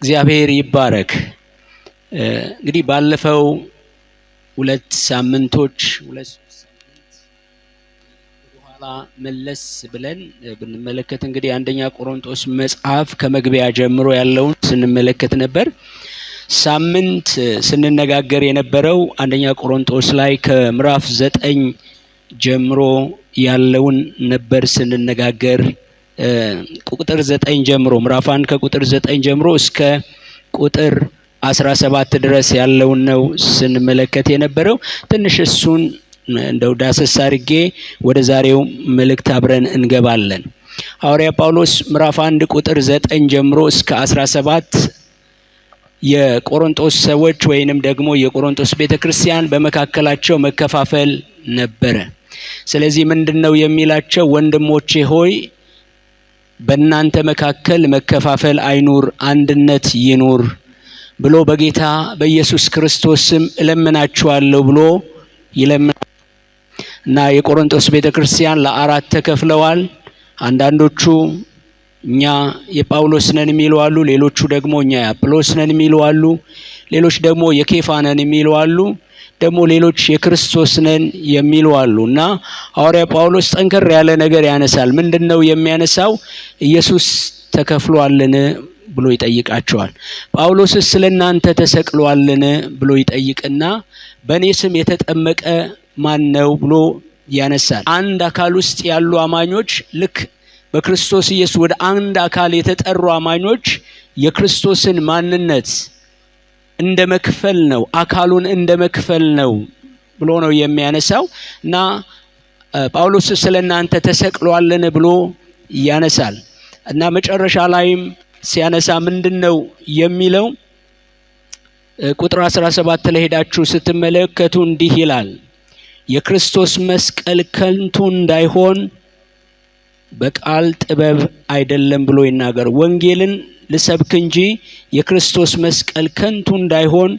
እግዚአብሔር ይባረክ። እንግዲህ ባለፈው ሁለት ሳምንት በኋላ መለስ ብለን ብንመለከት እንግዲህ አንደኛ ቆሮንቶስ መጽሐፍ ከመግቢያ ጀምሮ ያለውን ስንመለከት ነበር። ሳምንት ስንነጋገር የነበረው አንደኛ ቆሮንቶስ ላይ ከምዕራፍ 9 ጀምሮ ያለውን ነበር ስንነጋገር። ቁጥር 9 ጀምሮ ምዕራፍ 1 ከቁጥር 9 ጀምሮ እስከ ቁጥር 17 ድረስ ያለውን ነው ስንመለከት የነበረው። ትንሽ እሱን እንደው ዳሰስ አድርጌ ወደ ዛሬው መልእክት አብረን እንገባለን። ሐዋርያ ጳውሎስ ምዕራፍ 1 ቁጥር 9 ጀምሮ እስከ 17 የቆሮንቶስ ሰዎች ወይንም ደግሞ የቆሮንቶስ ቤተክርስቲያን በመካከላቸው መከፋፈል ነበረ። ስለዚህ ምንድነው የሚላቸው? ወንድሞቼ ሆይ በእናንተ መካከል መከፋፈል አይኑር፣ አንድነት ይኑር ብሎ በጌታ በኢየሱስ ክርስቶስ ስም እለምናችኋለሁ ብሎ ይለምናል። እና የቆሮንቶስ ቤተክርስቲያን ለአራት ተከፍለዋል። አንዳንዶቹ እኛ የጳውሎስ ነን የሚሉ አሉ፣ ሌሎቹ ደግሞ እኛ የአጵሎስ ነን የሚሉ አሉ፣ ሌሎች ደግሞ የኬፋ ነን የሚሉ አሉ፣ ደግሞ ሌሎች የክርስቶስ ነን የሚሉ አሉ። እና ሐዋርያ ጳውሎስ ጠንከር ያለ ነገር ያነሳል። ምንድነው የሚያነሳው? ኢየሱስ ተከፍሏልን ብሎ ይጠይቃቸዋል። ጳውሎስስ ስለናንተ ተሰቅሏልን ብሎ ይጠይቅና በእኔ ስም የተጠመቀ ማን ነው ብሎ ያነሳል። አንድ አካል ውስጥ ያሉ አማኞች ልክ በክርስቶስ ኢየሱስ ወደ አንድ አካል የተጠሩ አማኞች የክርስቶስን ማንነት እንደ መክፈል ነው፣ አካሉን እንደ መክፈል ነው ብሎ ነው የሚያነሳው። እና ጳውሎስ ስለናንተ ተሰቅሏልን ብሎ ያነሳል። እና መጨረሻ ላይም ሲያነሳ ምንድነው የሚለው? ቁጥር 17 ላይ ሄዳችሁ ስትመለከቱ እንዲህ ይላል፣ የክርስቶስ መስቀል ከንቱ እንዳይሆን በቃል ጥበብ አይደለም ብሎ ይናገር። ወንጌልን ልሰብክ እንጂ የክርስቶስ መስቀል ከንቱ እንዳይሆን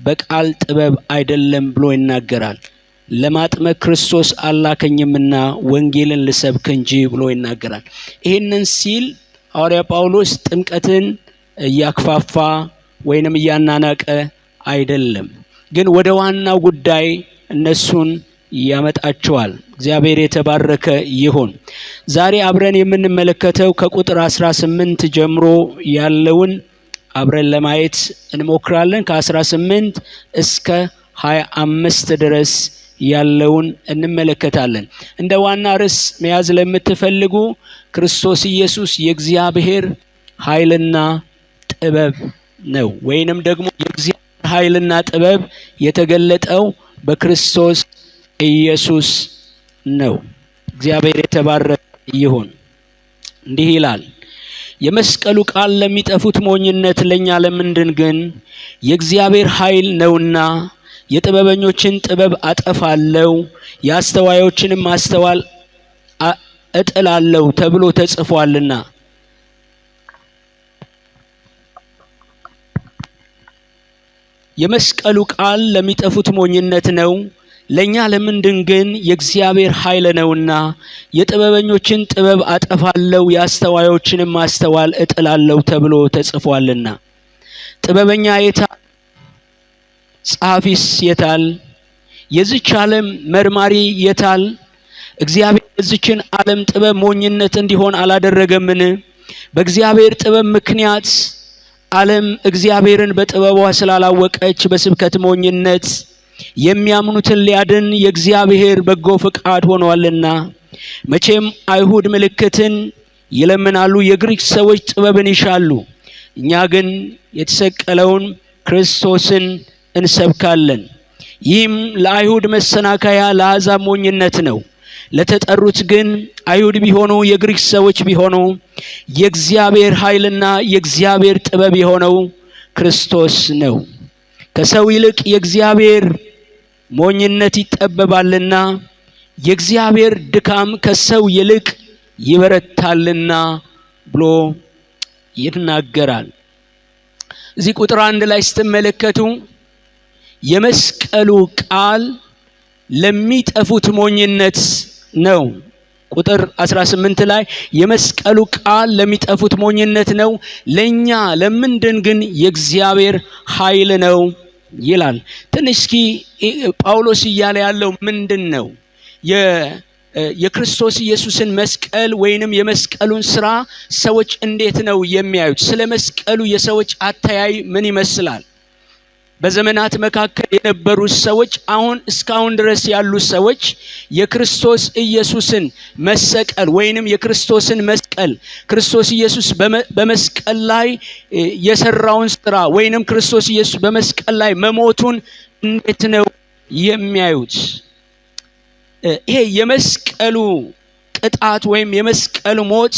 በቃል ጥበብ አይደለም ብሎ ይናገራል። ለማጥመቅ ክርስቶስ አላከኝምና ወንጌልን ልሰብክ እንጂ ብሎ ይናገራል። ይህንን ሲል ሐዋርያ ጳውሎስ ጥምቀትን እያክፋፋ ወይንም እያናናቀ አይደለም፣ ግን ወደ ዋናው ጉዳይ እነሱን ያመጣቸዋል። እግዚአብሔር የተባረከ ይሁን። ዛሬ አብረን የምንመለከተው ከቁጥር 18 ጀምሮ ያለውን አብረን ለማየት እንሞክራለን። ከ18 እስከ 25 ድረስ ያለውን እንመለከታለን። እንደ ዋና ርዕስ መያዝ ለምትፈልጉ ክርስቶስ ኢየሱስ የእግዚአብሔር ኃይልና ጥበብ ነው፣ ወይንም ደግሞ የእግዚአብሔር ኃይልና ጥበብ የተገለጠው በክርስቶስ ኢየሱስ ነው። እግዚአብሔር የተባረከ ይሁን። እንዲህ ይላል፣ የመስቀሉ ቃል ለሚጠፉት ሞኝነት፣ ለኛ ለምንድን ግን የእግዚአብሔር ኃይል ነውና። የጥበበኞችን ጥበብ አጠፋለሁ፣ የአስተዋዮችንም ማስተዋል እጥላለሁ ተብሎ ተጽፏልና። የመስቀሉ ቃል ለሚጠፉት ሞኝነት ነው፣ ለኛ ለምንድን ግን የእግዚአብሔር ኃይል ነውና። የጥበበኞችን ጥበብ አጠፋለሁ፣ የአስተዋዮችንም ማስተዋል እጥላለሁ ተብሎ ተጽፏልና። ጥበበኛ የታል? ጸሐፊስ የታል? የዚች ዓለም መርማሪ የታል? እግዚአብሔር የዚችን ዓለም ጥበብ ሞኝነት እንዲሆን አላደረገምን? በእግዚአብሔር ጥበብ ምክንያት ዓለም እግዚአብሔርን በጥበቧ ስላላወቀች በስብከት ሞኝነት የሚያምኑትን ሊያድን የእግዚአብሔር በጎ ፈቃድ ሆኗልና። መቼም አይሁድ ምልክትን ይለምናሉ፣ የግሪክ ሰዎች ጥበብን ይሻሉ። እኛ ግን የተሰቀለውን ክርስቶስን እንሰብካለን። ይህም ለአይሁድ መሰናከያ ለአሕዛብ ሞኝነት ነው። ለተጠሩት ግን አይሁድ ቢሆኑ የግሪክ ሰዎች ቢሆኑ የእግዚአብሔር ኃይልና የእግዚአብሔር ጥበብ የሆነው ክርስቶስ ነው። ከሰው ይልቅ የእግዚአብሔር ሞኝነት ይጠበባልና፣ የእግዚአብሔር ድካም ከሰው ይልቅ ይበረታልና ብሎ ይናገራል። እዚህ ቁጥር 1 ላይ ስትመለከቱ የመስቀሉ ቃል ለሚጠፉት ሞኝነት ነው ቁጥር 18 ላይ የመስቀሉ ቃል ለሚጠፉት ሞኝነት ነው፣ ለኛ ለምንድን ግን የእግዚአብሔር ኃይል ነው ይላል። ትንሽ እስኪ ጳውሎስ እያለ ያለው ምንድነው? የክርስቶስ ኢየሱስን መስቀል ወይንም የመስቀሉን ስራ ሰዎች እንዴት ነው የሚያዩት? ስለ መስቀሉ የሰዎች አተያይ ምን ይመስላል? በዘመናት መካከል የነበሩ ሰዎች አሁን እስካሁን ድረስ ያሉ ሰዎች የክርስቶስ ኢየሱስን መሰቀል ወይንም የክርስቶስን መስቀል ክርስቶስ ኢየሱስ በመስቀል ላይ የሰራውን ስራ ወይንም ክርስቶስ ኢየሱስ በመስቀል ላይ መሞቱን እንዴት ነው የሚያዩት? ይሄ የመስቀሉ ቅጣት ወይም የመስቀሉ ሞት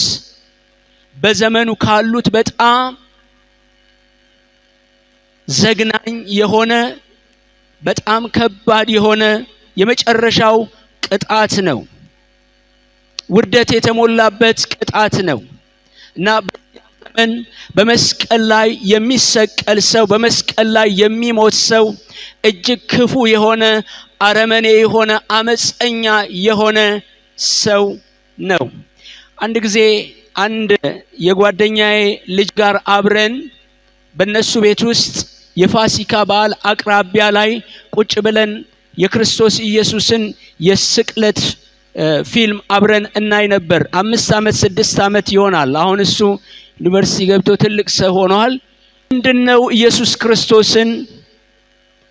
በዘመኑ ካሉት በጣም ዘግናኝ የሆነ በጣም ከባድ የሆነ የመጨረሻው ቅጣት ነው። ውርደት የተሞላበት ቅጣት ነው እና በዘመን በመስቀል ላይ የሚሰቀል ሰው በመስቀል ላይ የሚሞት ሰው እጅግ ክፉ የሆነ አረመኔ የሆነ አመፀኛ የሆነ ሰው ነው። አንድ ጊዜ አንድ የጓደኛዬ ልጅ ጋር አብረን በእነሱ ቤት ውስጥ የፋሲካ በዓል አቅራቢያ ላይ ቁጭ ብለን የክርስቶስ ኢየሱስን የስቅለት ፊልም አብረን እናይ ነበር። 5 ዓመት 6 ዓመት ይሆናል። አሁን እሱ ዩኒቨርሲቲ ገብቶ ትልቅ ሰው ሆኗል። ምንድነው ኢየሱስ ክርስቶስን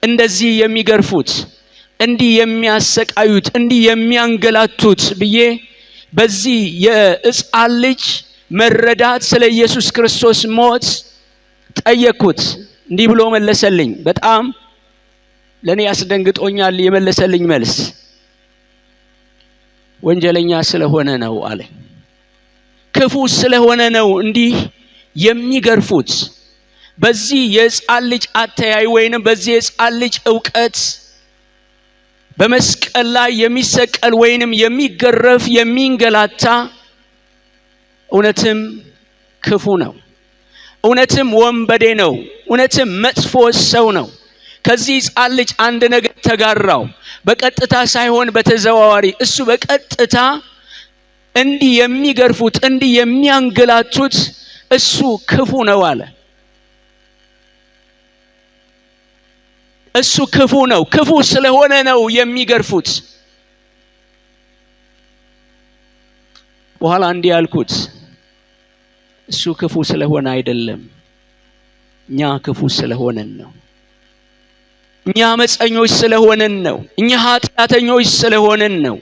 እንደዚህ የሚገርፉት፣ እንዲህ የሚያሰቃዩት፣ እንዲህ የሚያንገላቱት ብዬ በዚህ የሕፃን ልጅ መረዳት ስለ ኢየሱስ ክርስቶስ ሞት ጠየቅኩት። እንዲህ ብሎ መለሰልኝ። በጣም ለኔ ያስደንግጦኛል የመለሰልኝ መልስ። ወንጀለኛ ስለሆነ ነው አለ። ክፉ ስለሆነ ነው እንዲህ የሚገርፉት። በዚህ የሕፃን ልጅ አተያይ ወይንም በዚህ የሕፃን ልጅ ዕውቀት በመስቀል ላይ የሚሰቀል ወይንም የሚገረፍ የሚንገላታ እውነትም ክፉ ነው፣ እውነትም ወንበዴ ነው፣ እውነትም መጥፎ ሰው ነው። ከዚህ ሕፃን ልጅ አንድ ነገር ተጋራው፣ በቀጥታ ሳይሆን በተዘዋዋሪ። እሱ በቀጥታ እንዲህ የሚገርፉት እንዲህ የሚያንገላቱት እሱ ክፉ ነው አለ። እሱ ክፉ ነው፣ ክፉ ስለሆነ ነው የሚገርፉት። በኋላ እንዲህ ያልኩት እሱ ክፉ ስለሆነ አይደለም፣ እኛ ክፉ ስለሆነን ነው። እኛ አመፀኞች ስለሆነን ነው። እኛ ኃጢአተኞች ስለሆነን ነው።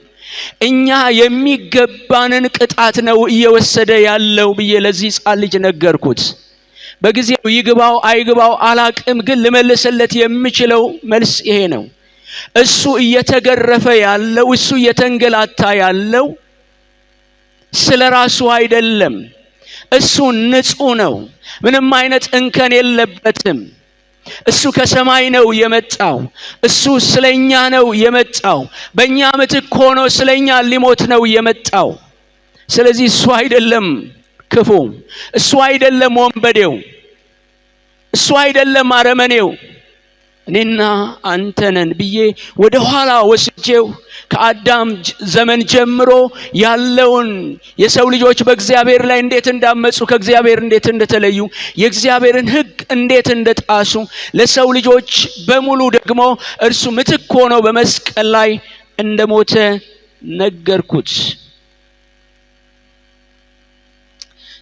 እኛ የሚገባንን ቅጣት ነው እየወሰደ ያለው ብዬ ለዚህ ሕፃን ልጅ ነገርኩት። በጊዜው ይግባው አይግባው አላቅም፣ ግን ልመልስለት የምችለው መልስ ይሄ ነው። እሱ እየተገረፈ ያለው እሱ እየተንገላታ ያለው ስለራሱ አይደለም። እሱ ንጹህ ነው፣ ምንም አይነት እንከን የለበትም። እሱ ከሰማይ ነው የመጣው። እሱ ስለኛ ነው የመጣው። በእኛ ምትክ ሆኖ ስለኛ ሊሞት ነው የመጣው። ስለዚህ እሱ አይደለም ክፉ፣ እሱ አይደለም ወንበዴው፣ እሱ አይደለም አረመኔው፣ እኔና አንተ ነን ብዬ ወደ ኋላ ወስጄው ከአዳም ዘመን ጀምሮ ያለውን የሰው ልጆች በእግዚአብሔር ላይ እንዴት እንዳመጹ፣ ከእግዚአብሔር እንዴት እንደተለዩ፣ የእግዚአብሔርን ሕግ እንዴት እንደጣሱ፣ ለሰው ልጆች በሙሉ ደግሞ እርሱ ምትክ ሆኖ በመስቀል ላይ እንደሞተ ነገርኩት።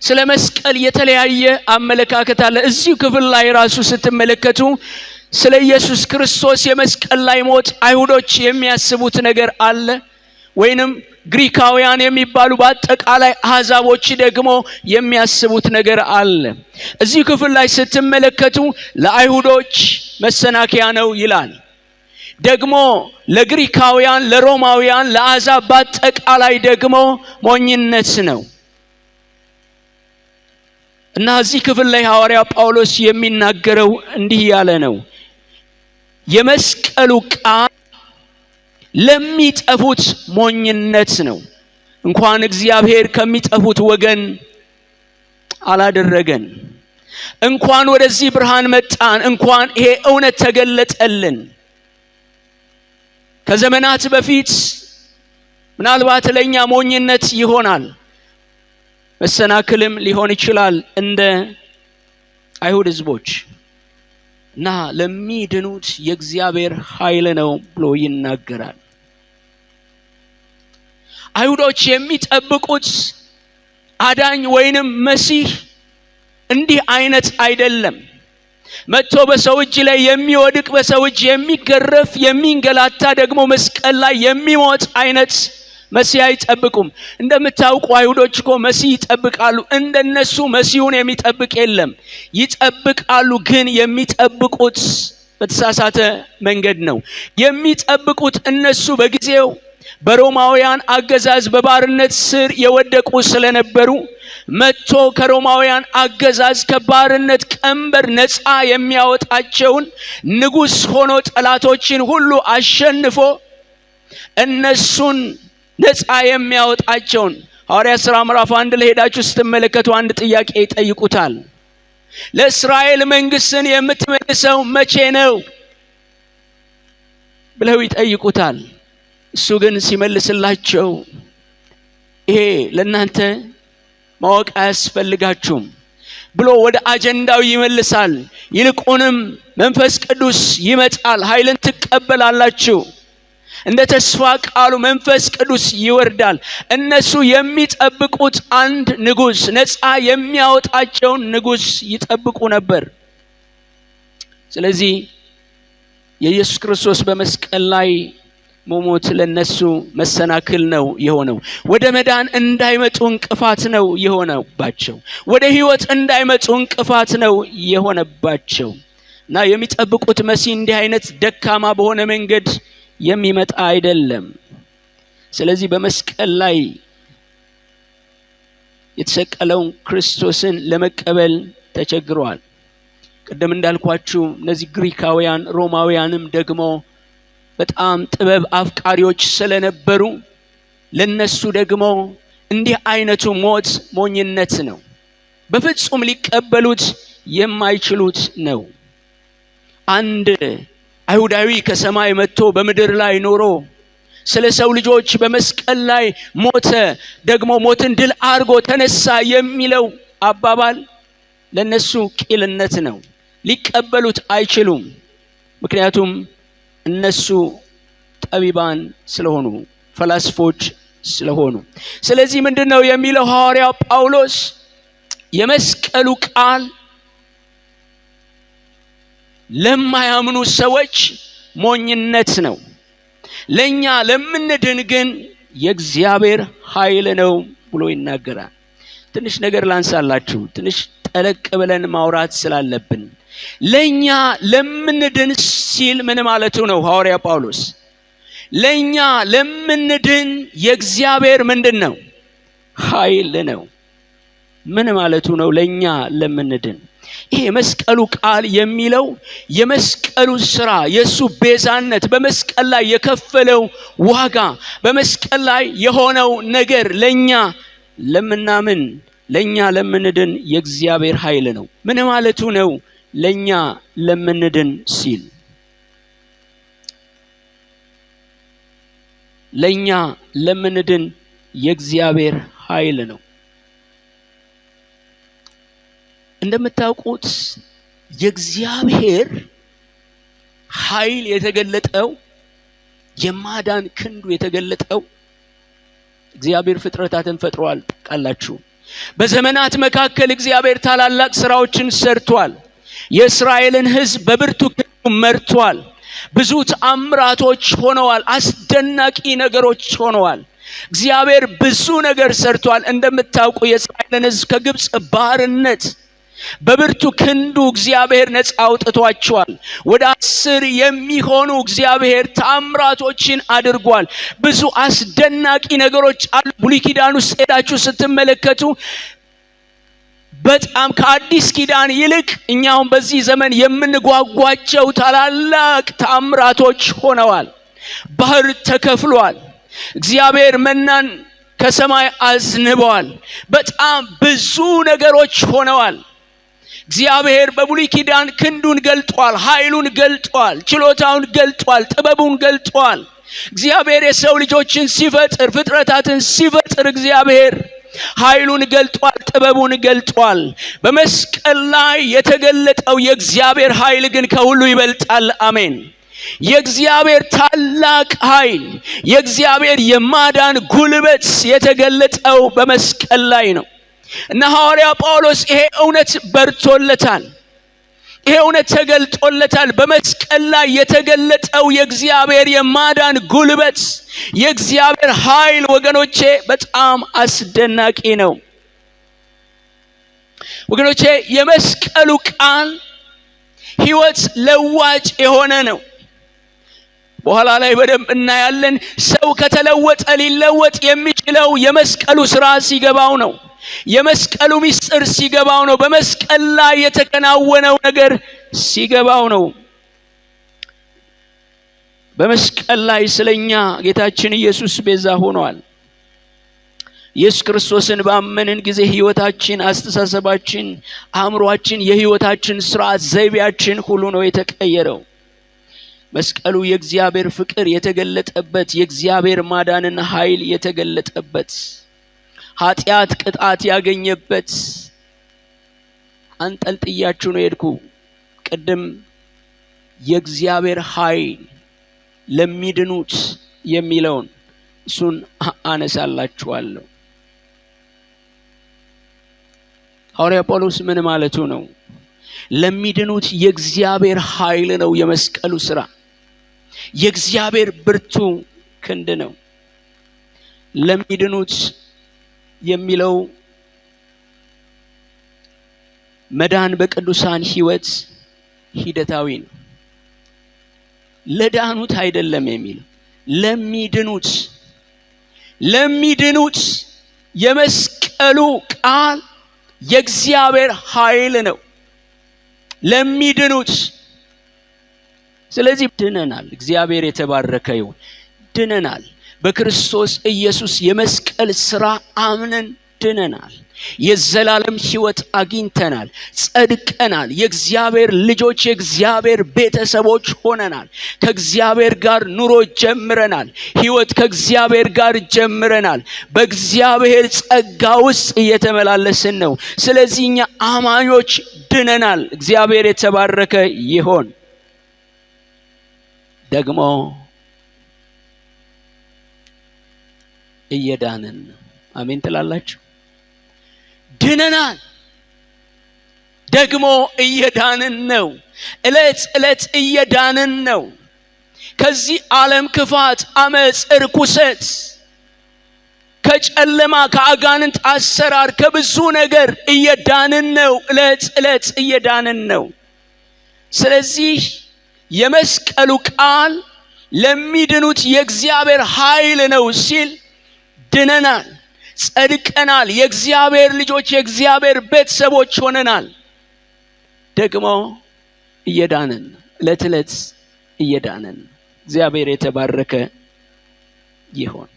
ስለ መስቀል የተለያየ አመለካከት አለ። እዚሁ ክፍል ላይ ራሱ ስትመለከቱ ስለ ኢየሱስ ክርስቶስ የመስቀል ላይ ሞት አይሁዶች የሚያስቡት ነገር አለ፣ ወይንም ግሪካውያን የሚባሉ በአጠቃላይ አሕዛቦች ደግሞ የሚያስቡት ነገር አለ። እዚሁ ክፍል ላይ ስትመለከቱ ለአይሁዶች መሰናከያ ነው ይላል። ደግሞ ለግሪካውያን፣ ለሮማውያን፣ ለአሕዛብ በአጠቃላይ ደግሞ ሞኝነት ነው። እና እዚህ ክፍል ላይ ሐዋርያ ጳውሎስ የሚናገረው እንዲህ ያለ ነው። የመስቀሉ ቃል ለሚጠፉት ሞኝነት ነው። እንኳን እግዚአብሔር ከሚጠፉት ወገን አላደረገን፣ እንኳን ወደዚህ ብርሃን መጣን፣ እንኳን ይሄ እውነት ተገለጠልን። ከዘመናት በፊት ምናልባት ለኛ ሞኝነት ይሆናል፣ መሰናክልም ሊሆን ይችላል እንደ አይሁድ ህዝቦች እና ለሚድኑት የእግዚአብሔር ኃይል ነው ብሎ ይናገራል። አይሁዶች የሚጠብቁት አዳኝ ወይንም መሲህ እንዲህ አይነት አይደለም። መጥቶ በሰው እጅ ላይ የሚወድቅ፣ በሰው እጅ የሚገረፍ፣ የሚንገላታ፣ ደግሞ መስቀል ላይ የሚሞት አይነት መሲህ አይጠብቁም። እንደምታውቁ አይሁዶች እኮ መሲህ ይጠብቃሉ። እንደነሱ መሲሁን የሚጠብቅ የለም። ይጠብቃሉ፣ ግን የሚጠብቁት በተሳሳተ መንገድ ነው የሚጠብቁት። እነሱ በጊዜው በሮማውያን አገዛዝ በባርነት ስር የወደቁ ስለነበሩ መጥቶ ከሮማውያን አገዛዝ ከባርነት ቀንበር ነፃ የሚያወጣቸውን ንጉስ ሆኖ ጠላቶችን ሁሉ አሸንፎ እነሱን ነፃ የሚያወጣቸውን ሐዋርያት ሥራ ምዕራፍ 1 ላይ ሄዳችሁ ስትመለከቱ አንድ ጥያቄ ይጠይቁታል። ለእስራኤል መንግስትን የምትመልሰው መቼ ነው ብለው ይጠይቁታል። እሱ ግን ሲመልስላቸው ይሄ ለእናንተ ማወቅ አያስፈልጋችሁም ብሎ ወደ አጀንዳው ይመልሳል። ይልቁንም መንፈስ ቅዱስ ይመጣል፣ ኃይልን ትቀበላላችሁ፣ እንደ ተስፋ ቃሉ መንፈስ ቅዱስ ይወርዳል። እነሱ የሚጠብቁት አንድ ንጉስ፣ ነፃ የሚያወጣቸውን ንጉስ ይጠብቁ ነበር። ስለዚህ የኢየሱስ ክርስቶስ በመስቀል ላይ መሞት ለነሱ መሰናክል ነው የሆነው። ወደ መዳን እንዳይመጡ እንቅፋት ነው የሆነባቸው። ወደ ህይወት እንዳይመጡ እንቅፋት ነው የሆነባቸው እና የሚጠብቁት መሲህ እንዲህ አይነት ደካማ በሆነ መንገድ የሚመጣ አይደለም። ስለዚህ በመስቀል ላይ የተሰቀለውን ክርስቶስን ለመቀበል ተቸግረዋል። ቀደም እንዳልኳችሁ እነዚህ ግሪካውያን ሮማውያንም ደግሞ በጣም ጥበብ አፍቃሪዎች ስለነበሩ ለነሱ ደግሞ እንዲህ አይነቱ ሞት ሞኝነት ነው። በፍጹም ሊቀበሉት የማይችሉት ነው። አንድ አይሁዳዊ ከሰማይ መጥቶ በምድር ላይ ኖሮ ስለ ሰው ልጆች በመስቀል ላይ ሞተ፣ ደግሞ ሞትን ድል አድርጎ ተነሳ የሚለው አባባል ለነሱ ቂልነት ነው። ሊቀበሉት አይችሉም። ምክንያቱም እነሱ ጠቢባን ስለሆኑ፣ ፈላስፎች ስለሆኑ። ስለዚህ ምንድነው የሚለው ሐዋርያው ጳውሎስ? የመስቀሉ ቃል ለማያምኑ ሰዎች ሞኝነት ነው፣ ለኛ ለምንድን ግን የእግዚአብሔር ኃይል ነው ብሎ ይናገራል። ትንሽ ነገር ላንሳላችሁ፣ ትንሽ ጠለቅ ብለን ማውራት ስላለብን። ለኛ ለምንድን ሲል ምን ማለቱ ነው ሐዋርያ ጳውሎስ? ለኛ ለምንድን የእግዚአብሔር ምንድነው? ኃይል ነው። ምን ማለቱ ነው ለኛ ለምንድን? ይሄ መስቀሉ ቃል የሚለው የመስቀሉ ስራ፣ የሱ ቤዛነት፣ በመስቀል ላይ የከፈለው ዋጋ፣ በመስቀል ላይ የሆነው ነገር ለኛ ለምናምን፣ ለኛ ለምንድን የእግዚአብሔር ኃይል ነው። ምን ማለቱ ነው ለኛ ለምንድን ሲል? ለኛ ለምንድን የእግዚአብሔር ኃይል ነው። እንደምታውቁት የእግዚአብሔር ኃይል የተገለጠው፣ የማዳን ክንዱ የተገለጠው እግዚአብሔር ፍጥረታትን ፈጥሯል ቃላችሁ። በዘመናት መካከል እግዚአብሔር ታላላቅ ስራዎችን ሰርቷል። የእስራኤልን ሕዝብ በብርቱ ክንዱ መርቷል። ብዙ ተአምራቶች ሆነዋል። አስደናቂ ነገሮች ሆነዋል። እግዚአብሔር ብዙ ነገር ሰርቷል። እንደምታውቁ የእስራኤልን ሕዝብ ከግብጽ ባርነት በብርቱ ክንዱ እግዚአብሔር ነፃ አውጥቷቸዋል። ወደ 10 የሚሆኑ እግዚአብሔር ተአምራቶችን አድርጓል። ብዙ አስደናቂ ነገሮች አሉ። ብሉይ ኪዳን ውስጥ ሄዳችሁ ስትመለከቱ በጣም ከአዲስ ኪዳን ይልቅ እኛው በዚህ ዘመን የምንጓጓቸው ታላላቅ ተአምራቶች ሆነዋል። ባህር ተከፍሏል። እግዚአብሔር መናን ከሰማይ አዝንቧል። በጣም ብዙ ነገሮች ሆነዋል። እግዚአብሔር በብሉይ ኪዳን ክንዱን ገልጧል፣ ኃይሉን ገልጧል፣ ችሎታውን ገልጧል፣ ጥበቡን ገልጧል። እግዚአብሔር የሰው ልጆችን ሲፈጥር ፍጥረታትን ሲፈጥር እግዚአብሔር ኃይሉን ገልጧል፣ ጥበቡን ገልጧል። በመስቀል ላይ የተገለጠው የእግዚአብሔር ኃይል ግን ከሁሉ ይበልጣል። አሜን። የእግዚአብሔር ታላቅ ኃይል የእግዚአብሔር የማዳን ጉልበት የተገለጠው በመስቀል ላይ ነው እና ሐዋርያ ጳውሎስ ይሄ እውነት በርቶለታል። ይሄ እውነት ተገልጦለታል። በመስቀል ላይ የተገለጠው የእግዚአብሔር የማዳን ጉልበት የእግዚአብሔር ኃይል ወገኖቼ በጣም አስደናቂ ነው። ወገኖቼ የመስቀሉ ቃል ሕይወት ለዋጭ የሆነ ነው። በኋላ ላይ በደንብ እናያለን። ሰው ከተለወጠ ሊለወጥ የሚችለው የመስቀሉ ሥራ ሲገባው ነው። የመስቀሉ ምስጢር ሲገባው ነው። በመስቀል ላይ የተከናወነው ነገር ሲገባው ነው። በመስቀል ላይ ስለኛ ጌታችን ኢየሱስ ቤዛ ሆኗል። ኢየሱስ ክርስቶስን ባመንን ጊዜ ሕይወታችን፣ አስተሳሰባችን፣ አእምሮአችን፣ የሕይወታችን ሥርዓት ዘይቤያችን ሁሉ ነው የተቀየረው። መስቀሉ የእግዚአብሔር ፍቅር የተገለጠበት፣ የእግዚአብሔር ማዳንና ኃይል የተገለጠበት፣ ኃጢአት ቅጣት ያገኘበት። አንጠልጥያችሁ ነው የሄድኩ ቅድም የእግዚአብሔር ኃይል ለሚድኑት የሚለውን እሱን አነሳላችኋለሁ። ሐዋርያ ጳውሎስ ምን ማለቱ ነው? ለሚድኑት የእግዚአብሔር ኃይል ነው የመስቀሉ ሥራ። የእግዚአብሔር ብርቱ ክንድ ነው። ለሚድኑት የሚለው መዳን በቅዱሳን ሕይወት ሂደታዊ ነው። ለዳኑት አይደለም የሚለው ለሚድኑት የመስቀሉ ቃል የእግዚአብሔር ኃይል ነው። ለሚድኑት። ስለዚህ ድነናል። እግዚአብሔር የተባረከ ይሁን። ድነናል። በክርስቶስ ኢየሱስ የመስቀል ሥራ አምነን ድነናል። የዘላለም ሕይወት አግኝተናል። ጸድቀናል። የእግዚአብሔር ልጆች፣ የእግዚአብሔር ቤተሰቦች ሆነናል። ከእግዚአብሔር ጋር ኑሮ ጀምረናል። ሕይወት ከእግዚአብሔር ጋር ጀምረናል። በእግዚአብሔር ጸጋ ውስጥ እየተመላለስን ነው። ስለዚህ እኛ አማኞች ድነናል። እግዚአብሔር የተባረከ ይሁን። ደግሞ እየዳንን ነው። አሜን ትላላችሁ? ድነናል። ደግሞ እየዳንን ነው። ዕለት ዕለት እየዳንን ነው። ከዚህ ዓለም ክፋት፣ አመጽ፣ ርኩሰት፣ ከጨለማ ከአጋንንት አሰራር ከብዙ ነገር እየዳንን ነው። ዕለት ዕለት እየዳንን ነው። ስለዚህ የመስቀሉ ቃል ለሚድኑት የእግዚአብሔር ኃይል ነው ሲል ድነናል፣ ጸድቀናል፣ የእግዚአብሔር ልጆች፣ የእግዚአብሔር ቤተሰቦች ሆነናል። ደግሞ እየዳንን፣ ዕለት ዕለት እየዳንን። እግዚአብሔር የተባረከ ይሁን።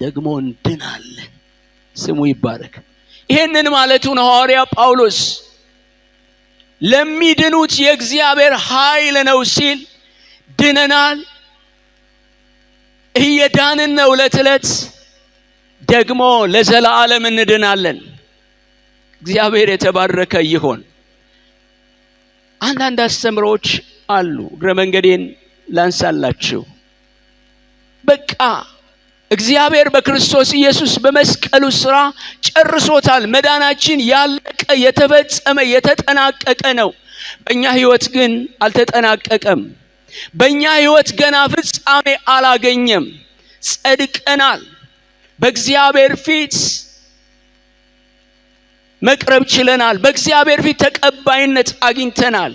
ደግሞ እንድናለን። ስሙ ይባረክ። ይህንን ማለቱ ነው ሐዋርያ ጳውሎስ። ለሚድኑት የእግዚአብሔር ኃይል ነው ሲል ድነናል፣ እየዳንን ነው ዕለት ዕለት፣ ደግሞ ለዘላለም እንድናለን። እግዚአብሔር የተባረከ ይሁን። አንዳንድ አስተምሮች አሉ፣ እግረ መንገዴን ላንሳላችሁ። በቃ እግዚአብሔር በክርስቶስ ኢየሱስ በመስቀሉ ሥራ ጨርሶታል። መዳናችን ያለቀ፣ የተፈጸመ፣ የተጠናቀቀ ነው። በእኛ ሕይወት ግን አልተጠናቀቀም። በእኛ ሕይወት ገና ፍጻሜ አላገኘም። ጸድቀናል። በእግዚአብሔር ፊት መቅረብ ችለናል። በእግዚአብሔር ፊት ተቀባይነት አግኝተናል።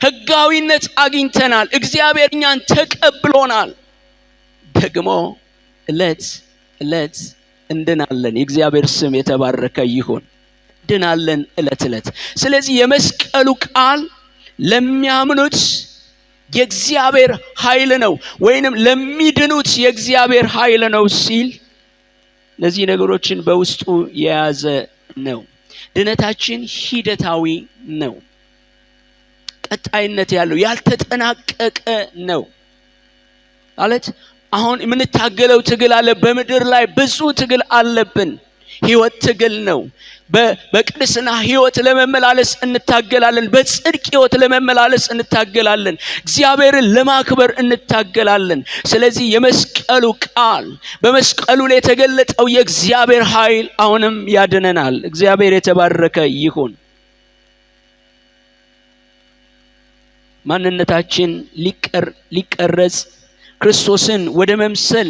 ሕጋዊነት አግኝተናል። እግዚአብሔር እኛን ተቀብሎናል። ደግሞ ዕለት ዕለት እንድናለን። የእግዚአብሔር ስም የተባረከ ይሁን። ድናለን ዕለት ዕለት። ስለዚህ የመስቀሉ ቃል ለሚያምኑት የእግዚአብሔር ኃይል ነው፣ ወይንም ለሚድኑት የእግዚአብሔር ኃይል ነው ሲል እነዚህ ነገሮችን በውስጡ የያዘ ነው። ድነታችን ሂደታዊ ነው፣ ቀጣይነት ያለው ያልተጠናቀቀ ነው። ማለት አሁን የምንታገለው ትግል አለ። በምድር ላይ ብዙ ትግል አለብን። ህይወት ትግል ነው። በቅድስና ህይወት ለመመላለስ እንታገላለን። በጽድቅ ህይወት ለመመላለስ እንታገላለን። እግዚአብሔርን ለማክበር እንታገላለን። ስለዚህ የመስቀሉ ቃል፣ በመስቀሉ ላይ የተገለጠው የእግዚአብሔር ኃይል አሁንም ያድነናል። እግዚአብሔር የተባረከ ይሁን። ማንነታችን ሊቀረጽ ክርስቶስን ወደ መምሰል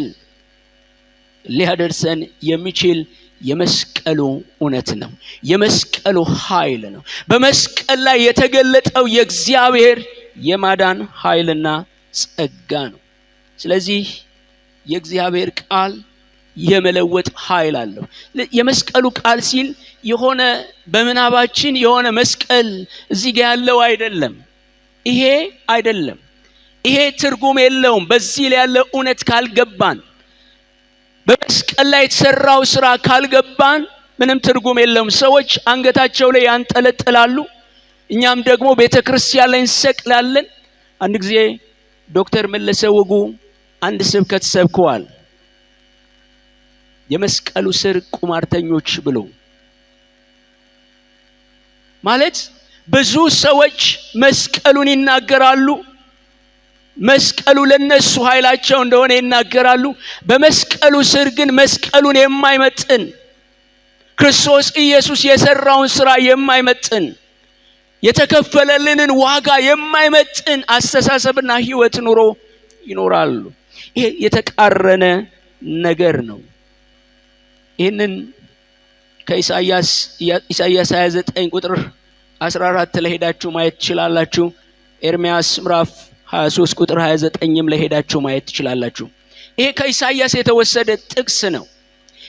ሊያደርሰን የሚችል የመስቀሉ እውነት ነው። የመስቀሉ ኃይል ነው። በመስቀል ላይ የተገለጠው የእግዚአብሔር የማዳን ኃይልና ጸጋ ነው። ስለዚህ የእግዚአብሔር ቃል የመለወጥ ኃይል አለው። የመስቀሉ ቃል ሲል የሆነ በመናባችን የሆነ መስቀል እዚህ ጋር ያለው አይደለም። ይሄ አይደለም። ይሄ ትርጉም የለውም። በዚህ ላይ ያለው እውነት ካልገባን፣ በመስቀል ላይ የተሰራው ስራ ካልገባን ምንም ትርጉም የለውም። ሰዎች አንገታቸው ላይ ያንጠለጥላሉ፣ እኛም ደግሞ ቤተክርስቲያን ላይ እንሰቅላለን። አንድ ጊዜ ዶክተር መለሰ ወጉ አንድ ስብከት ሰብከዋል። የመስቀሉ ስር ቁማርተኞች ብሎ ማለት ብዙ ሰዎች መስቀሉን ይናገራሉ። መስቀሉ ለነሱ ኃይላቸው እንደሆነ ይናገራሉ። በመስቀሉ ስር ግን መስቀሉን የማይመጥን ክርስቶስ ኢየሱስ የሰራውን ስራ የማይመጥን የተከፈለልንን ዋጋ የማይመጥን አስተሳሰብና ህይወት ኑሮ ይኖራሉ። ይሄ የተቃረነ ነገር ነው። ይሄንን ከኢሳይያስ 29 ቁጥር 14 ላይ ሄዳችሁ ማየት ትችላላችሁ። ኤርምያስ ምዕራፍ 23 ቁጥር 29ም ላይ ሄዳችሁ ማየት ትችላላችሁ። ይሄ ከኢሳይያስ የተወሰደ ጥቅስ ነው።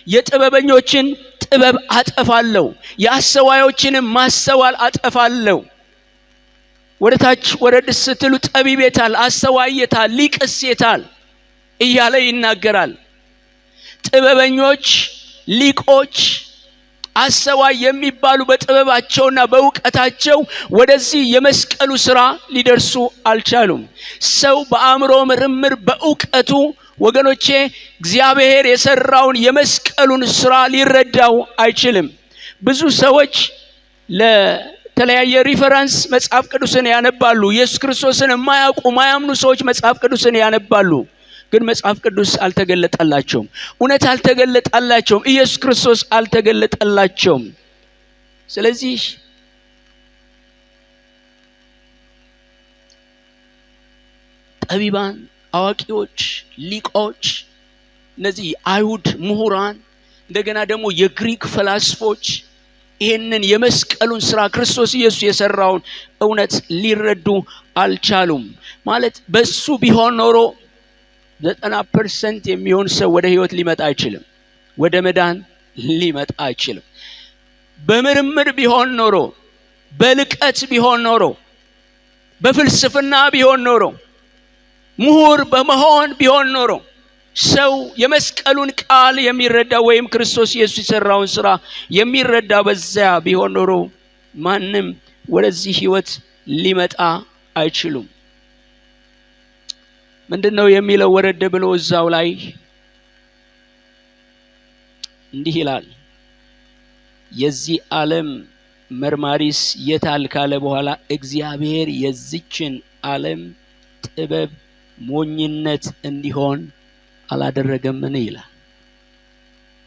የጥበበኞችን ጥበብ አጠፋለሁ፣ የአስተዋዮችንም ማስተዋል አጠፋለሁ። ወደታች ወረድ ስትሉ ጠቢብ የታል፣ አስተዋይ የታል፣ ሊቅስ የታል እያለ ይናገራል። ጥበበኞች፣ ሊቆች፣ አስተዋይ የሚባሉ በጥበባቸውና በእውቀታቸው ወደዚህ የመስቀሉ ስራ ሊደርሱ አልቻሉም። ሰው በአእምሮ ምርምር በእውቀቱ ወገኖቼ እግዚአብሔር የሰራውን የመስቀሉን ስራ ሊረዳው አይችልም። ብዙ ሰዎች ለተለያየ ሪፈረንስ መጽሐፍ ቅዱስን ያነባሉ። ኢየሱስ ክርስቶስን የማያምኑ ሰዎች መጽሐፍ ቅዱስን ያነባሉ። ግን መጽሐፍ ቅዱስ አልተገለጠላቸውም። እውነት አልተገለጠላቸውም። ኢየሱስ ክርስቶስ አልተገለጠላቸውም። ስለዚህ ጠቢባን፣ አዋቂዎች፣ ሊቆች፣ እነዚህ አይሁድ ምሁራን፣ እንደገና ደግሞ የግሪክ ፈላስፎች ይሄንን የመስቀሉን ስራ ክርስቶስ ኢየሱስ የሰራውን እውነት ሊረዱ አልቻሉም። ማለት በሱ ቢሆን ኖሮ 90% የሚሆን ሰው ወደ ህይወት ሊመጣ አይችልም። ወደ መዳን ሊመጣ አይችልም። በምርምር ቢሆን ኖሮ፣ በልቀት ቢሆን ኖሮ፣ በፍልስፍና ቢሆን ኖሮ፣ ምሁር በመሆን ቢሆን ኖሮ ሰው የመስቀሉን ቃል የሚረዳ ወይም ክርስቶስ ኢየሱስ የሰራውን ስራ የሚረዳ በዚያ ቢሆን ኖሮ ማንም ወደዚህ ህይወት ሊመጣ አይችሉም። ምንድነው የሚለው? ወረደ ብሎ እዛው ላይ እንዲህ ይላል፣ የዚህ ዓለም መርማሪስ የታል ካለ በኋላ እግዚአብሔር የዚችን ዓለም ጥበብ ሞኝነት እንዲሆን አላደረገምን ይላል።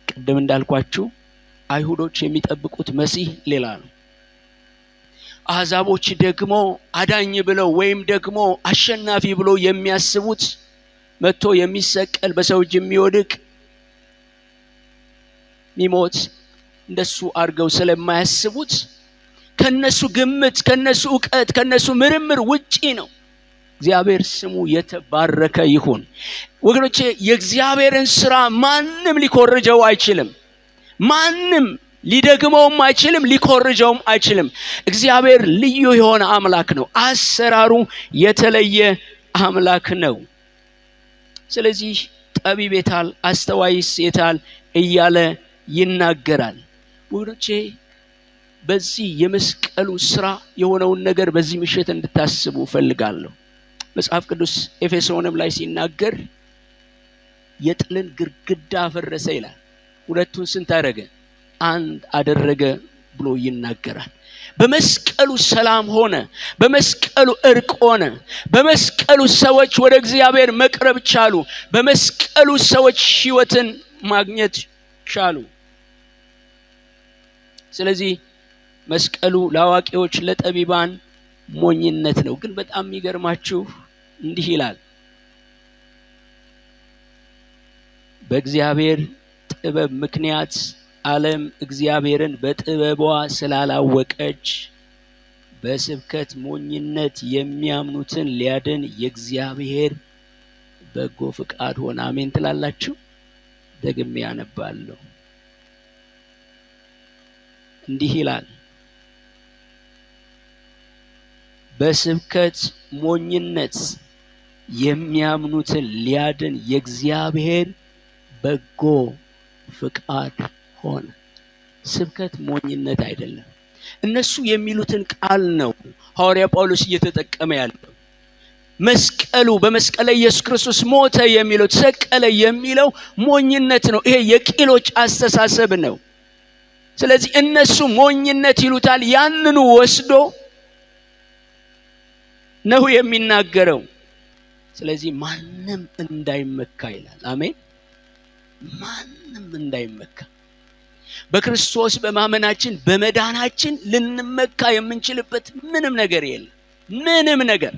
ቅድም እንዳልኳችሁ አይሁዶች የሚጠብቁት መሲህ ሌላ ነው። አሕዛቦች ደግሞ አዳኝ ብለው ወይም ደግሞ አሸናፊ ብለው የሚያስቡት መጥቶ የሚሰቀል በሰው እጅ የሚወድቅ ሚሞት እንደሱ አድርገው ስለማያስቡት ከነሱ ግምት፣ ከነሱ ዕውቀት፣ ከነሱ ምርምር ውጪ ነው። እግዚአብሔር ስሙ የተባረከ ይሁን። ወገኖቼ የእግዚአብሔርን ስራ ማንም ሊኮርጀው አይችልም። ማንም ሊደግመውም አይችልም፣ ሊኮርጀውም አይችልም። እግዚአብሔር ልዩ የሆነ አምላክ ነው። አሰራሩ የተለየ አምላክ ነው። ስለዚህ ጠቢብ የታል፣ አስተዋይስ የታል እያለ ይናገራል። ወገኖቼ በዚህ የመስቀሉ ስራ የሆነውን ነገር በዚህ ምሽት እንድታስቡ ፈልጋለሁ። መጽሐፍ ቅዱስ ኤፌሶንም ላይ ሲናገር የጥልን ግድግዳ አፈረሰ ይላል። ሁለቱን ስንት አደረገ? አንድ አደረገ ብሎ ይናገራል። በመስቀሉ ሰላም ሆነ፣ በመስቀሉ እርቅ ሆነ፣ በመስቀሉ ሰዎች ወደ እግዚአብሔር መቅረብ ቻሉ፣ በመስቀሉ ሰዎች ሕይወትን ማግኘት ቻሉ። ስለዚህ መስቀሉ ለአዋቂዎች ለጠቢባን ሞኝነት ነው። ግን በጣም የሚገርማችሁ እንዲህ ይላል፣ በእግዚአብሔር ጥበብ ምክንያት ዓለም እግዚአብሔርን በጥበቧ ስላላወቀች በስብከት ሞኝነት የሚያምኑትን ሊያድን የእግዚአብሔር በጎ ፍቃድ ሆነ። አሜን ትላላችሁ? ደግሜ ያነባለሁ። እንዲህ ይላል፣ በስብከት ሞኝነት የሚያምኑትን ሊያድን የእግዚአብሔር በጎ ፍቃድ ሆነ። ስብከት ሞኝነት አይደለም። እነሱ የሚሉትን ቃል ነው ሐዋርያ ጳውሎስ እየተጠቀመ ያለው። መስቀሉ በመስቀል ላይ ኢየሱስ ክርስቶስ ሞተ የሚለው ተሰቀለ የሚለው ሞኝነት ነው። ይሄ የቂሎች አስተሳሰብ ነው። ስለዚህ እነሱ ሞኝነት ይሉታል። ያንኑ ወስዶ ነው የሚናገረው። ስለዚህ ማንም እንዳይመካ ይላል። አሜን። ማንም እንዳይመካ። በክርስቶስ በማመናችን በመዳናችን ልንመካ የምንችልበት ምንም ነገር የለም። ምንም ነገር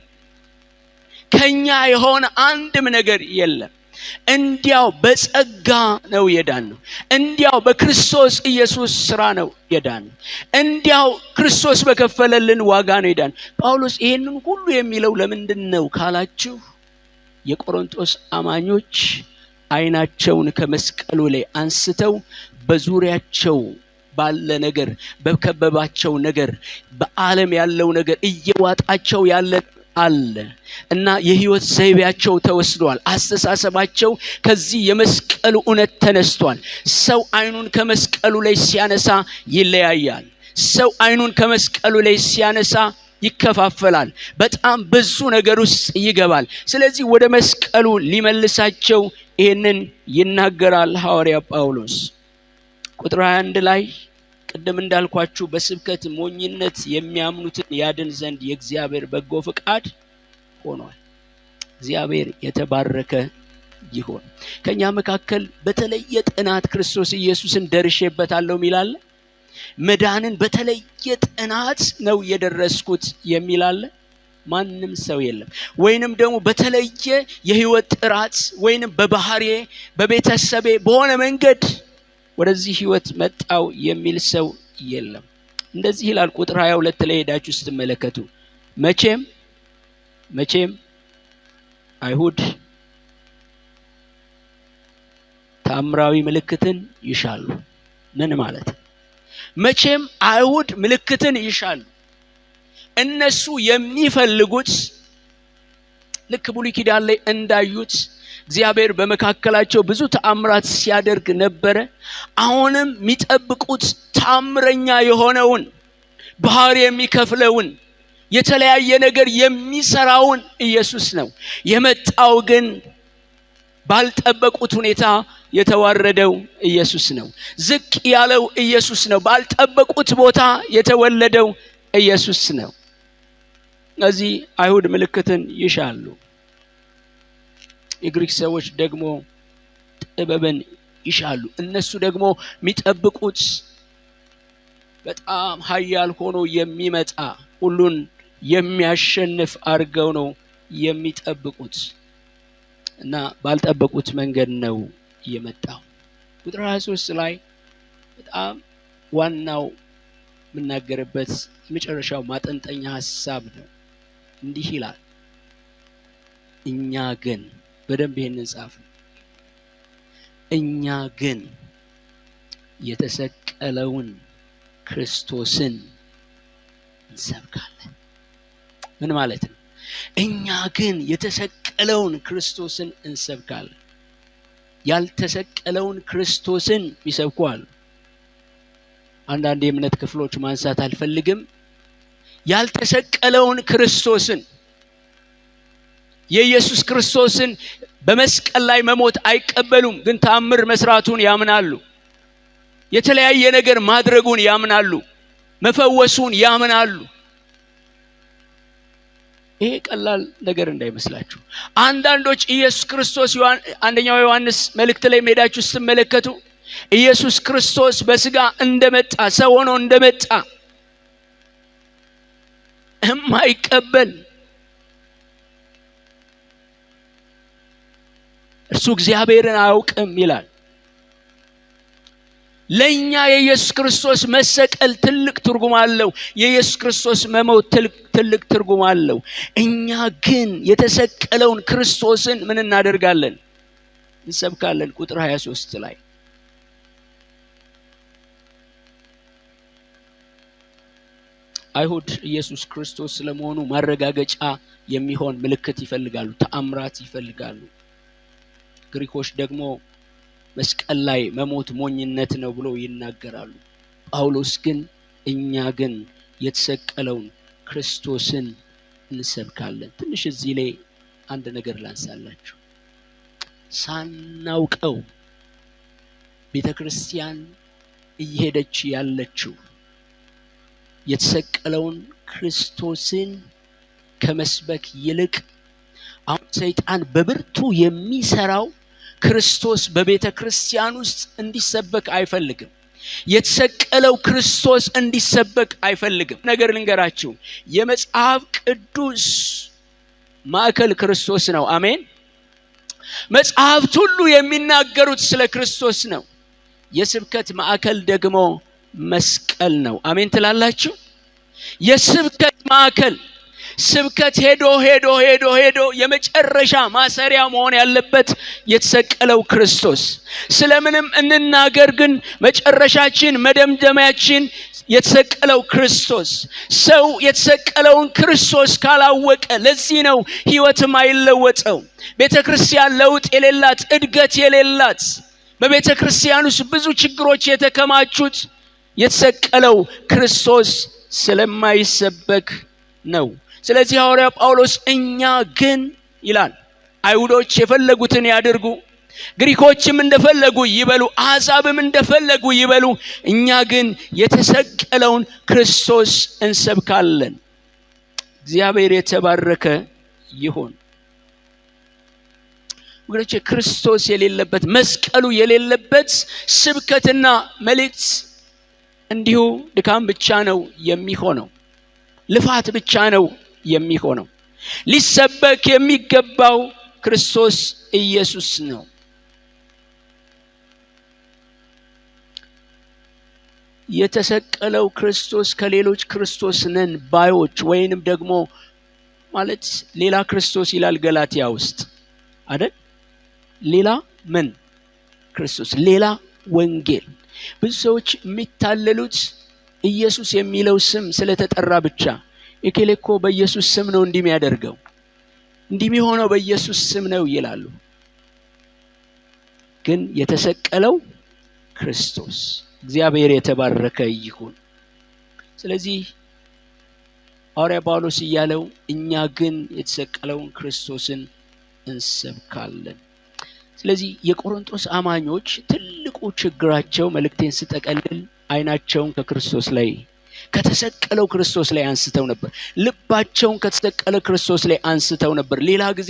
ከኛ የሆነ አንድም ነገር የለም። እንዲያው በጸጋ ነው የዳነው። እንዲያው በክርስቶስ ኢየሱስ ሥራ ነው የዳነው። እንዲያው ክርስቶስ በከፈለልን ዋጋ ነው የዳነው። ጳውሎስ ይሄንን ሁሉ የሚለው ለምንድን ነው ካላችሁ፣ የቆሮንቶስ አማኞች አይናቸውን ከመስቀሉ ላይ አንስተው በዙሪያቸው ባለ ነገር፣ በከበባቸው ነገር፣ በዓለም ያለው ነገር እየዋጣቸው ያለ አለ እና የህይወት ዘይቤያቸው ተወስዷል። አስተሳሰባቸው ከዚህ የመስቀሉ እውነት ተነስቷል። ሰው አይኑን ከመስቀሉ ላይ ሲያነሳ ይለያያል። ሰው አይኑን ከመስቀሉ ላይ ሲያነሳ ይከፋፈላል። በጣም ብዙ ነገር ውስጥ ይገባል። ስለዚህ ወደ መስቀሉ ሊመልሳቸው ይህንን ይናገራል ሐዋርያ ጳውሎስ። ቁጥር 21 ላይ ቅድም እንዳልኳችሁ በስብከት ሞኝነት የሚያምኑትን ያድን ዘንድ የእግዚአብሔር በጎ ፍቃድ ሆኗል። እግዚአብሔር የተባረከ ይሁን። ከኛ መካከል በተለየ ጥናት ክርስቶስ ኢየሱስን ደርሼበታለሁ ሚላል፣ መዳንን በተለየ ጥናት ነው የደረስኩት የሚላል ማንም ሰው የለም። ወይንም ደግሞ በተለየ የህይወት ጥራት ወይንም በባህሪዬ በቤተሰቤ በሆነ መንገድ ወደዚህ ህይወት መጣው የሚል ሰው የለም። እንደዚህ ይላል ቁጥር 22 ላይ ሄዳችሁ ስትመለከቱ፣ መቼም አይሁድ ታምራዊ ምልክትን ይሻሉ። ምን ማለት? መቼም አይሁድ ምልክትን ይሻሉ። እነሱ የሚፈልጉት ልክ ብሉይ ኪዳን ላይ እንዳዩት እግዚአብሔር በመካከላቸው ብዙ ተአምራት ሲያደርግ ነበረ። አሁንም የሚጠብቁት ታምረኛ የሆነውን ባህር የሚከፍለውን የተለያየ ነገር የሚሰራውን ኢየሱስ ነው። የመጣው ግን ባልጠበቁት ሁኔታ የተዋረደው ኢየሱስ ነው። ዝቅ ያለው ኢየሱስ ነው። ባልጠበቁት ቦታ የተወለደው ኢየሱስ ነው። እዚህ አይሁድ ምልክትን ይሻሉ። የግሪክ ሰዎች ደግሞ ጥበብን ይሻሉ። እነሱ ደግሞ የሚጠብቁት በጣም ኃያል ሆኖ የሚመጣ ሁሉን የሚያሸንፍ አድርገው ነው የሚጠብቁት እና ባልጠበቁት መንገድ ነው የመጣው። ቁጥር 23 ላይ በጣም ዋናው የምናገርበት የመጨረሻው ማጠንጠኛ ሐሳብ ነው። እንዲህ ይላል፣ እኛ ግን በደንብ ይሄንን ጻፍ። እኛ ግን የተሰቀለውን ክርስቶስን እንሰብካለን። ምን ማለት ነው? እኛ ግን የተሰቀለውን ክርስቶስን እንሰብካለን። ያልተሰቀለውን ክርስቶስን ይሰብኳል። አንዳንድ የእምነት ክፍሎች ማንሳት አልፈልግም። ያልተሰቀለውን ክርስቶስን የኢየሱስ ክርስቶስን በመስቀል ላይ መሞት አይቀበሉም፣ ግን ተአምር መስራቱን ያምናሉ። የተለያየ ነገር ማድረጉን ያምናሉ፣ መፈወሱን ያምናሉ። ይሄ ቀላል ነገር እንዳይመስላችሁ። አንዳንዶች ኢየሱስ ክርስቶስ አንደኛው ዮሐንስ መልእክት ላይ ሄዳችሁ ስትመለከቱ ኢየሱስ ክርስቶስ በስጋ እንደመጣ ሰው ሆኖ እንደመጣ የማይቀበል እርሱ እግዚአብሔርን አያውቅም ይላል። ለኛ የኢየሱስ ክርስቶስ መሰቀል ትልቅ ትርጉም አለው። የኢየሱስ ክርስቶስ መሞት ትልቅ ትርጉም አለው። እኛ ግን የተሰቀለውን ክርስቶስን ምን እናደርጋለን? እንሰብካለን። ቁጥር 23 ላይ አይሁድ ኢየሱስ ክርስቶስ ስለመሆኑ ማረጋገጫ የሚሆን ምልክት ይፈልጋሉ፣ ተአምራት ይፈልጋሉ። ግሪኮች ደግሞ መስቀል ላይ መሞት ሞኝነት ነው ብሎ ይናገራሉ። ጳውሎስ ግን እኛ ግን የተሰቀለውን ክርስቶስን እንሰብካለን። ትንሽ እዚህ ላይ አንድ ነገር ላንሳላችሁ። ሳናውቀው ቤተክርስቲያን እየሄደች ያለችው የተሰቀለውን ክርስቶስን ከመስበክ ይልቅ አሁን ሰይጣን በብርቱ የሚሰራው ክርስቶስ በቤተ ክርስቲያን ውስጥ እንዲሰበክ አይፈልግም። የተሰቀለው ክርስቶስ እንዲሰበክ አይፈልግም። ነገር ልንገራችሁ፣ የመጽሐፍ ቅዱስ ማዕከል ክርስቶስ ነው። አሜን። መጽሐፍት ሁሉ የሚናገሩት ስለ ክርስቶስ ነው። የስብከት ማዕከል ደግሞ መስቀል ነው። አሜን ትላላችሁ? የስብከት ማዕከል ስብከት ሄዶ የመጨረሻ ማሰሪያ መሆን ያለበት የተሰቀለው ክርስቶስ። ስለምንም እንናገር ግን መጨረሻችን መደምደሚያችን የተሰቀለው ክርስቶስ። ሰው የተሰቀለውን ክርስቶስ ካላወቀ ለዚህ ነው ሕይወትም አይለወጠው። ቤተክርስቲያን ለውጥ የሌላት፣ እድገት የሌላት፣ በቤተክርስቲያን ውስጥ ብዙ ችግሮች የተከማቹት የተሰቀለው ክርስቶስ ስለማይሰበክ ነው። ስለዚህ ሐዋርያ ጳውሎስ እኛ ግን ይላል፣ አይሁዶች የፈለጉትን ያድርጉ፣ ግሪኮችም እንደፈለጉ ይበሉ፣ አሕዛብም እንደፈለጉ ይበሉ፣ እኛ ግን የተሰቀለውን ክርስቶስ እንሰብካለን። እግዚአብሔር የተባረከ ይሁን። ወገኖቼ ክርስቶስ የሌለበት መስቀሉ የሌለበት ስብከትና መልእክት እንዲሁ ድካም ብቻ ነው የሚሆነው፣ ልፋት ብቻ ነው የሚሆነው። ሊሰበክ የሚገባው ክርስቶስ ኢየሱስ ነው። የተሰቀለው ክርስቶስ ከሌሎች ክርስቶስ ነን ባዮች ወይንም ደግሞ ማለት ሌላ ክርስቶስ ይላል ገላትያ ውስጥ አይደል? ሌላ ምን ክርስቶስ፣ ሌላ ወንጌል። ብዙ ሰዎች የሚታለሉት ኢየሱስ የሚለው ስም ስለተጠራ ብቻ እከሌ እኮ በኢየሱስ ስም ነው እንዲህ የሚያደርገው፣ እንዲህ የሚሆነው በኢየሱስ ስም ነው ይላሉ። ግን የተሰቀለው ክርስቶስ እግዚአብሔር የተባረከ ይሁን። ስለዚህ ሐዋርያ ጳውሎስ እያለው እኛ ግን የተሰቀለውን ክርስቶስን እንሰብካለን። ስለዚህ የቆሮንቶስ አማኞች ትልቁ ችግራቸው መልእክቴን ስጠቀልል አይናቸውን ከክርስቶስ ላይ ከተሰቀለው ክርስቶስ ላይ አንስተው ነበር። ልባቸውን ከተሰቀለ ክርስቶስ ላይ አንስተው ነበር። ሌላ ጊዜ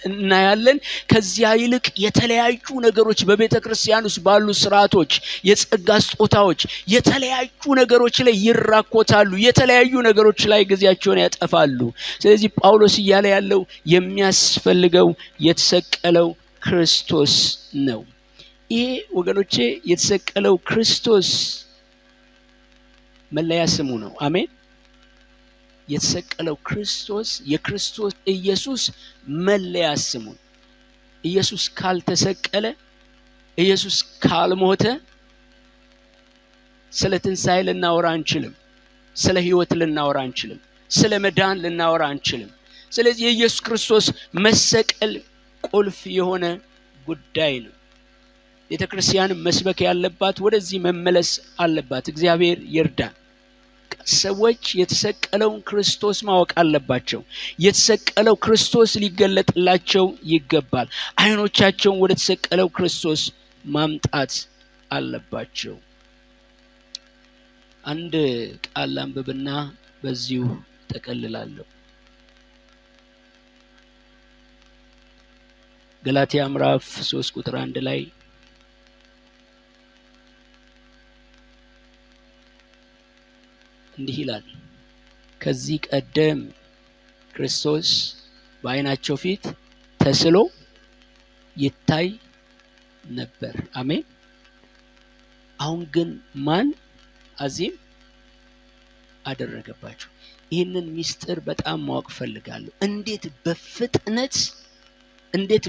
እናያለን። ከዚያ ይልቅ የተለያዩ ነገሮች በቤተ ክርስቲያን ውስጥ ባሉ ስርዓቶች፣ የጸጋ ስጦታዎች፣ የተለያዩ ነገሮች ላይ ይራኮታሉ። የተለያዩ ነገሮች ላይ ጊዜያቸውን ያጠፋሉ። ስለዚህ ጳውሎስ እያለ ያለው የሚያስፈልገው የተሰቀለው ክርስቶስ ነው። ይሄ ወገኖቼ የተሰቀለው ክርስቶስ መለያ ስሙ ነው። አሜን። የተሰቀለው ክርስቶስ የክርስቶስ ኢየሱስ መለያ ስሙ። ኢየሱስ ካልተሰቀለ፣ ኢየሱስ ካልሞተ ስለ ትንሣኤ ልናወራ አንችልም። ስለ ሕይወት ልናወራ አንችልም። ስለ መዳን ልናወራ አንችልም። ስለዚህ የኢየሱስ ክርስቶስ መሰቀል ቁልፍ የሆነ ጉዳይ ነው። ቤተክርስቲያን መስበክ ያለባት ወደዚህ መመለስ አለባት። እግዚአብሔር ይርዳን። ሰዎች የተሰቀለውን ክርስቶስ ማወቅ አለባቸው። የተሰቀለው ክርስቶስ ሊገለጥላቸው ይገባል። አይኖቻቸውን ወደ ተሰቀለው ክርስቶስ ማምጣት አለባቸው። አንድ ቃል አንብብና በዚሁ ተቀልላለሁ። ገላትያ ምዕራፍ 3 ቁጥር 1 ላይ እንዲህ ይላል፣ ከዚህ ቀደም ክርስቶስ በዓይናቸው ፊት ተስሎ ይታይ ነበር። አሜን። አሁን ግን ማን አዚም አደረገባቸው? ይህንን ሚስጥር በጣም ማወቅ ፈልጋለሁ። እንዴት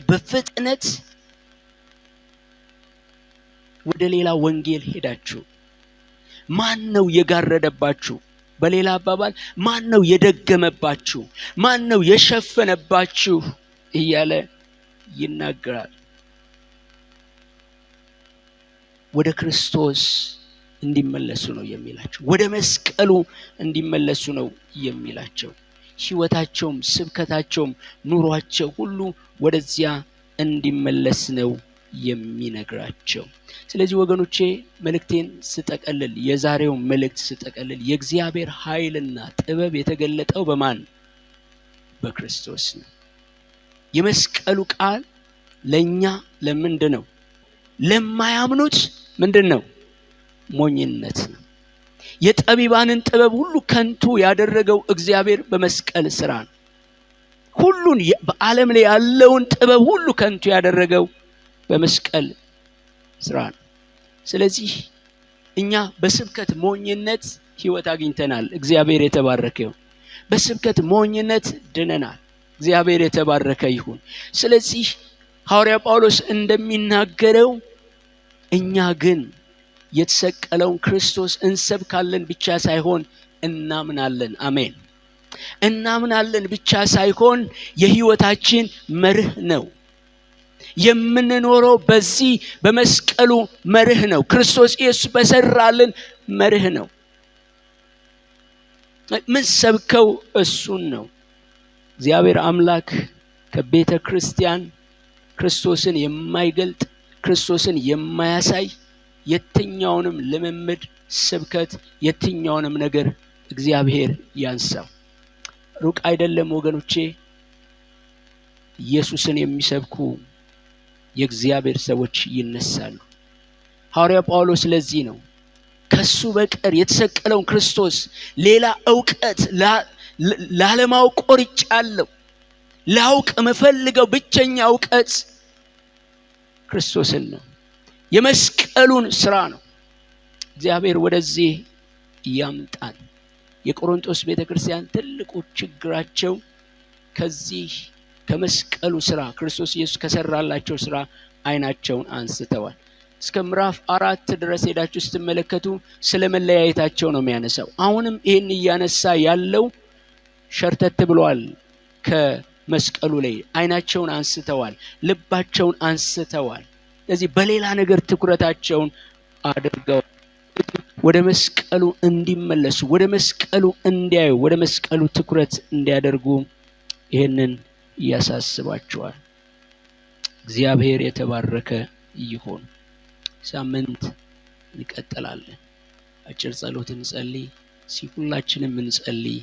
በፍጥነት ወደ ሌላ ወንጌል ሄዳችሁ? ማን ነው የጋረደባችሁ? በሌላ አባባል ማን ነው የደገመባችሁ? ማን ነው የሸፈነባችሁ? እያለ ይናገራል። ወደ ክርስቶስ እንዲመለሱ ነው የሚላቸው። ወደ መስቀሉ እንዲመለሱ ነው የሚላቸው። ሕይወታቸውም፣ ስብከታቸውም፣ ኑሯቸው ሁሉ ወደዚያ እንዲመለስ ነው የሚነግራቸው። ስለዚህ ወገኖቼ መልእክቴን ስጠቀልል፣ የዛሬው መልእክት ስጠቀልል የእግዚአብሔር ኃይልና ጥበብ የተገለጠው በማን? በክርስቶስ ነው። የመስቀሉ ቃል ለኛ ለምንድነው? ለማያምኑት ምንድነው? ሞኝነት ነው። የጠቢባንን ጥበብ ሁሉ ከንቱ ያደረገው እግዚአብሔር በመስቀል ስራ ነው። ሁሉን በዓለም ላይ ያለውን ጥበብ ሁሉ ከንቱ ያደረገው በመስቀል ስራ ነው። ስለዚህ እኛ በስብከት ሞኝነት ሕይወት አግኝተናል። እግዚአብሔር የተባረከ ይሁን። በስብከት ሞኝነት ድነናል። እግዚአብሔር የተባረከ ይሁን። ስለዚህ ሐዋርያ ጳውሎስ እንደሚናገረው እኛ ግን የተሰቀለውን ክርስቶስ እንሰብካለን ብቻ ሳይሆን እናምናለን። አሜን። እናምናለን ብቻ ሳይሆን የሕይወታችን መርህ ነው። የምንኖረው በዚህ በመስቀሉ መርህ ነው። ክርስቶስ ኢየሱስ በሰራልን መርህ ነው። ምን ሰብከው እሱን ነው። እግዚአብሔር አምላክ ከቤተ ክርስቲያን ክርስቶስን የማይገልጥ ክርስቶስን የማያሳይ የትኛውንም ልምምድ፣ ስብከት፣ የትኛውንም ነገር እግዚአብሔር ያንሳው። ሩቅ አይደለም ወገኖቼ፣ ኢየሱስን የሚሰብኩ የእግዚአብሔር ሰዎች ይነሳሉ። ሐዋርያ ጳውሎስ ለዚህ ነው ከሱ በቀር የተሰቀለውን ክርስቶስ ሌላ ዕውቀት ላለማወቅ ቆርጫለሁ። ላውቅ የምፈልገው ብቸኛ ዕውቀት ክርስቶስን ነው፣ የመስቀሉን ስራ ነው። እግዚአብሔር ወደዚህ ያምጣን። የቆሮንቶስ ቤተክርስቲያን ትልቁ ችግራቸው ከዚህ ከመስቀሉ ስራ ክርስቶስ ኢየሱስ ከሰራላቸው ስራ አይናቸውን አንስተዋል። እስከ ምዕራፍ 4 ድረስ ሄዳችሁ ስትመለከቱ ስለ መለያየታቸው ነው የሚያነሳው። አሁንም ይህን እያነሳ ያለው ሸርተት ብሏል። ከመስቀሉ ላይ አይናቸውን አንስተዋል፣ ልባቸውን አንስተዋል። ስለዚህ በሌላ ነገር ትኩረታቸውን አድርገው ወደ መስቀሉ እንዲመለሱ፣ ወደ መስቀሉ እንዲያዩ፣ ወደ መስቀሉ ትኩረት እንዲያደርጉ ይህንን ያሳስባቸዋል። እግዚአብሔር የተባረከ ይሁን። ሳምንት እንቀጥላለን። አጭር ጸሎት እንጸልይ። ሁላችንም እንጸልይ።